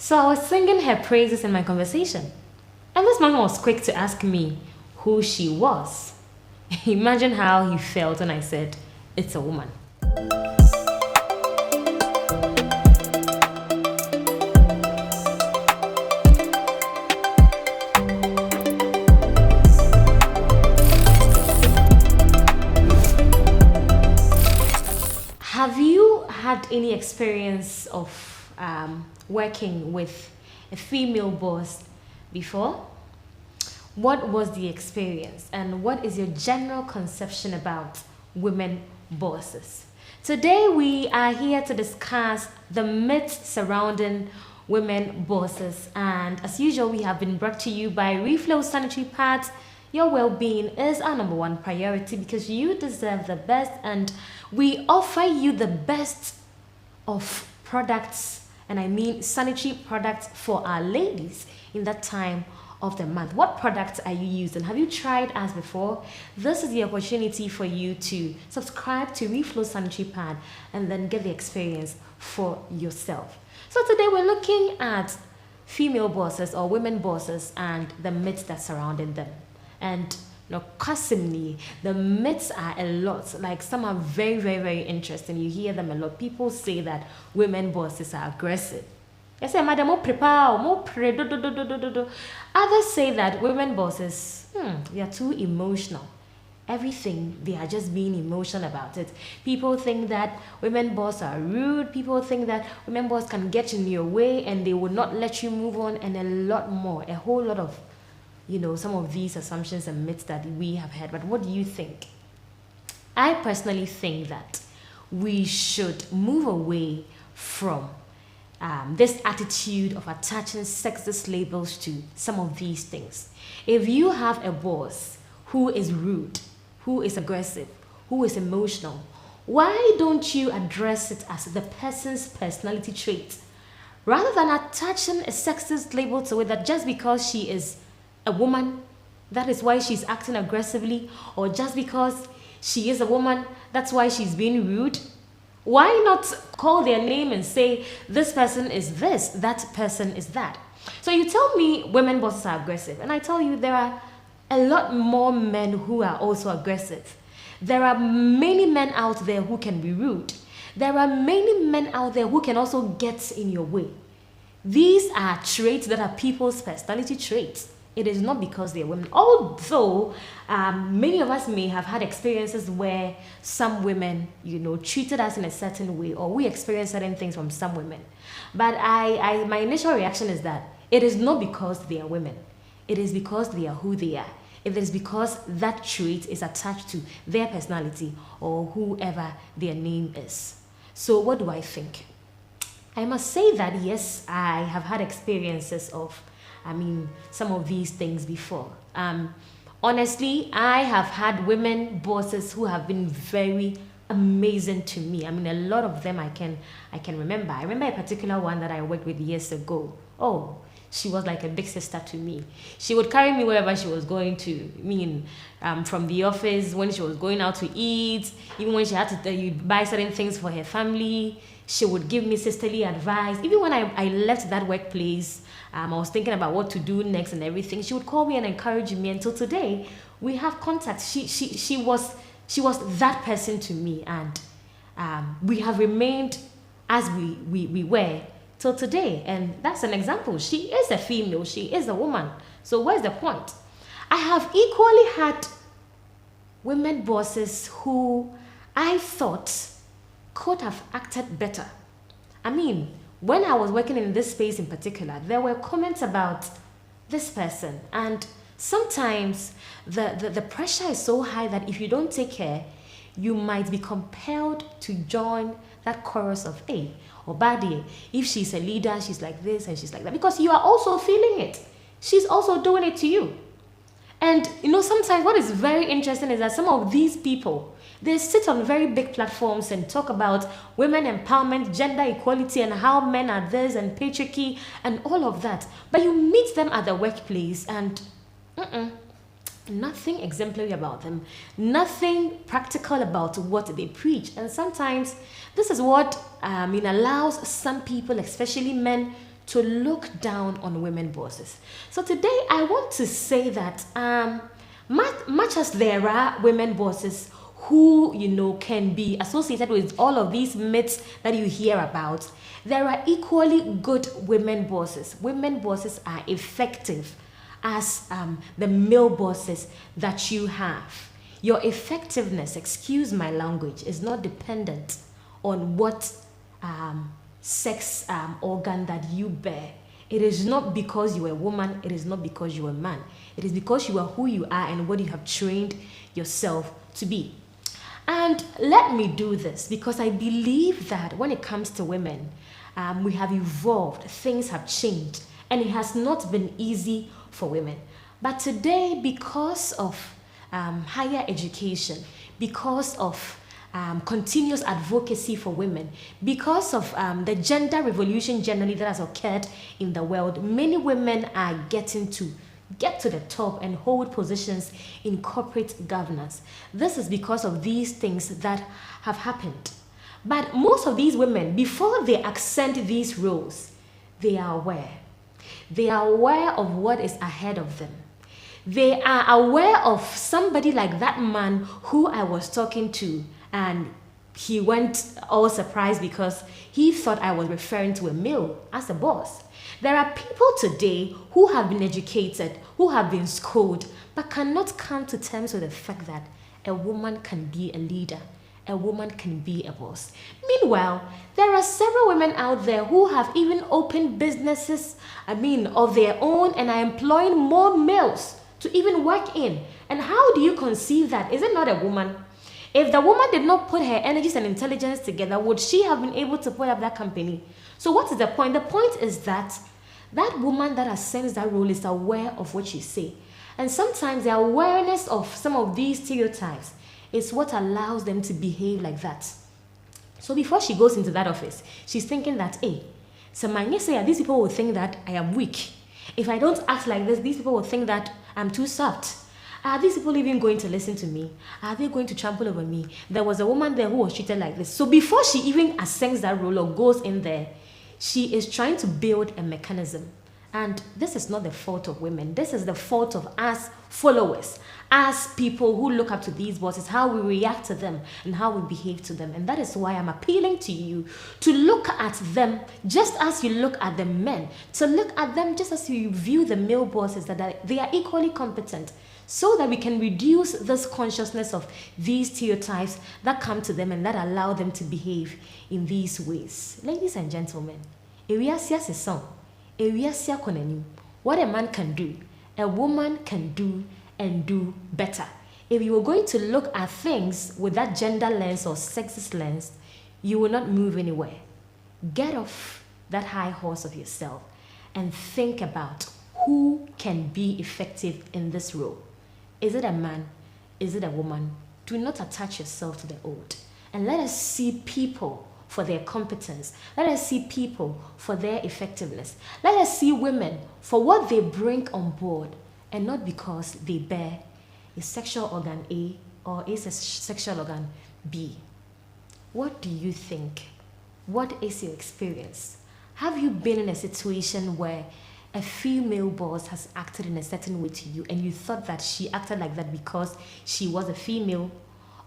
So I was singing her praises in my conversation. And this man was quick to ask me who she was. Imagine how he felt when I said, it's a woman. Have you had any experience of working with a female boss before? What was the experience and what is your general conception about women bosses? Today we are here to discuss the myths surrounding women bosses, and as usual we have been brought to you by REFLO'S Sanitary Pads. Your well-being is our number one priority because you deserve the best, and we offer you the best of products, and I mean sanitary products for our ladies in that time of the month. What products are you using? Have you tried us before? This is the opportunity for you to subscribe to REFLO'S Sanitary Pad and then get the experience for yourself. So today we're looking at female bosses or women bosses and the myths that surrounding them. And customly, the myths are a lot. Like some are very, very, very interesting. You hear them a lot. People say that women bosses are aggressive. They say, madam, more prepare, more pray, do, do, do, do, do, do. Others say that women bosses, they are too emotional. Everything, they are just being emotional about it. People think that women bosses are rude. People think that women bosses can get in your way and they will not let you move on, and a lot more, a whole lot of some of these assumptions and myths that we have heard. But what do you think? I personally think that we should move away from this attitude of attaching sexist labels to some of these things. If you have a boss who is rude, who is aggressive, who is emotional, why don't you address it as the person's personality trait rather than attaching a sexist label to it, that just because she is a woman, that is why she's acting aggressively, or just because she is a woman, that's why she's being rude? Why not call their name and say, this person is this, that person is that? So you tell me women bosses are aggressive, and I tell you there are a lot more men who are also aggressive. There are many men out there who can be rude. There are many men out there who can also get in your way. These are traits that are people's personality traits. It is not because they're women. Although many of us may have had experiences where some women, treated us in a certain way, or we experienced certain things from some women. But my initial reaction is that it is not because they are women. It is because they are who they are. It is because that trait is attached to their personality or whoever their name is. So what do I think? I must say that yes, I have had experiences of some of these things before. Honestly, I have had women bosses who have been very amazing to me. A lot of them I can remember. I remember a particular one that I worked with years ago. Oh, she was like a big sister to me. She would carry me wherever she was going to. From the office, when she was going out to eat, even when she had to buy certain things for her family, she would give me sisterly advice. Even when I left that workplace, I was thinking about what to do next and everything, she would call me and encourage me. Until today, we have contact. She was that person to me, and we have remained as we were till today. And that's an example. She is a female. She is a woman. So where's the point? I have equally had women bosses who I thought could have acted better. When I was working in this space in particular, there were comments about this person, and sometimes the pressure is so high that if you don't take care, you might be compelled to join that chorus of or bad. If she's a leader, she's like this and she's like that, because you are also feeling it. She's also doing it to you. And sometimes what is very interesting is that some of these people, they sit on very big platforms and talk about women empowerment, gender equality, and how men are this, and patriarchy, and all of that. But you meet them at the workplace and nothing exemplary about them, nothing practical about what they preach. And sometimes this is what allows some people, especially men, to look down on women bosses. So today I want to say that much as there are women bosses who can be associated with all of these myths that you hear about, there are equally good women bosses. Women bosses are effective as the male bosses that you have. Your effectiveness, excuse my language, is not dependent on what sex organ that you bear. It is not because you're a woman, it is not because you're a man. It is because you are who you are and what you have trained yourself to be. And let me do this because I believe that when it comes to women, we have evolved, things have changed, and it has not been easy for women. But today, because of higher education, because of continuous advocacy for women, because of the gender revolution generally that has occurred in the world, many women are getting to get to the top and hold positions in corporate governance. This is because of these things that have happened. But most of these women, before they accent these roles, they are aware. They are aware of what is ahead of them. They are aware of somebody like that man who I was talking to, and he went all surprised because he thought I was referring to a male as a boss. There are people today who have been educated, who have been schooled, but cannot come to terms with the fact that a woman can be a leader. A woman can be a boss. Meanwhile, there are several women out there who have even opened businesses, of their own, and are employing more males to even work in. And how do you conceive that? Is it not a woman? If the woman did not put her energies and intelligence together, would she have been able to put up that company? So what is the point? The point is that that woman that ascends that role is aware of what you say. And sometimes the awareness of some of these stereotypes is what allows them to behave like that. So before she goes into that office, she's thinking that, hey, so these people will think that I am weak. If I don't act like this, these people will think that I'm too soft. Are these people even going to listen to me? Are they going to trample over me? There was a woman there who was treated like this. So before she even ascends that role or goes in there, she is trying to build a mechanism. And this is not the fault of women. This is the fault of us followers, as people who look up to these bosses, how we react to them and how we behave to them. And that is why I'm appealing to you to look at them just as you look at the men, to look at them just as you view the male bosses, that they are equally competent, so that we can reduce this consciousness of these stereotypes that come to them and that allow them to behave in these ways. Ladies and gentlemen, what a man can do, a woman can do and do better. If you were going to look at things with that gender lens or sexist lens, you will not move anywhere. Get off that high horse of yourself and think about who can be effective in this role. Is it a man? Is it a woman? Do not attach yourself to the old. And let us see people for their competence. Let us see people for their effectiveness. Let us see women for what they bring on board, and not because they bear a sexual organ A or a sexual organ B. What do you think? What is your experience? Have you been in a situation where a female boss has acted in a certain way to you and you thought that she acted like that because she was a female?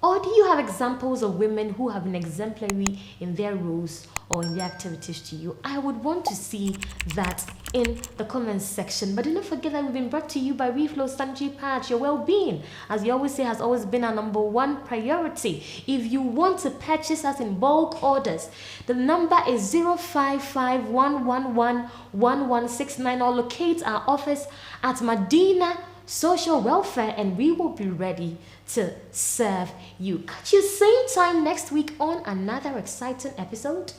Or do you have examples of women who have been exemplary in their roles or in their activities to you? I would want to see that in the comments section. But do not forget that we've been brought to you by REFLO'S Sanitary Patch. Your well-being, as we always say, has always been our number one priority. If you want to purchase us in bulk orders, the number is 055-111-1169, or locate our office at Medina Social Welfare, and we will be ready to serve you. Catch you same time next week on another exciting episode.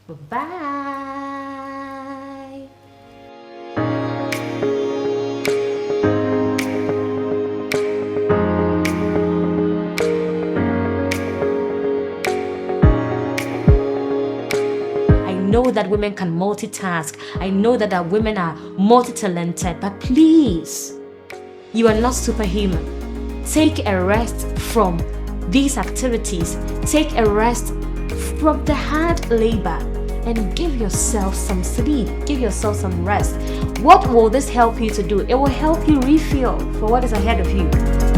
Bye-bye. I know that women can multitask. I know that women are multi-talented, but please, you are not superhuman. Take a rest from these activities. Take a rest from the hard labor. and give yourself some sleep, give yourself some rest. What will this help you to do? It will help you refuel for what is ahead of you.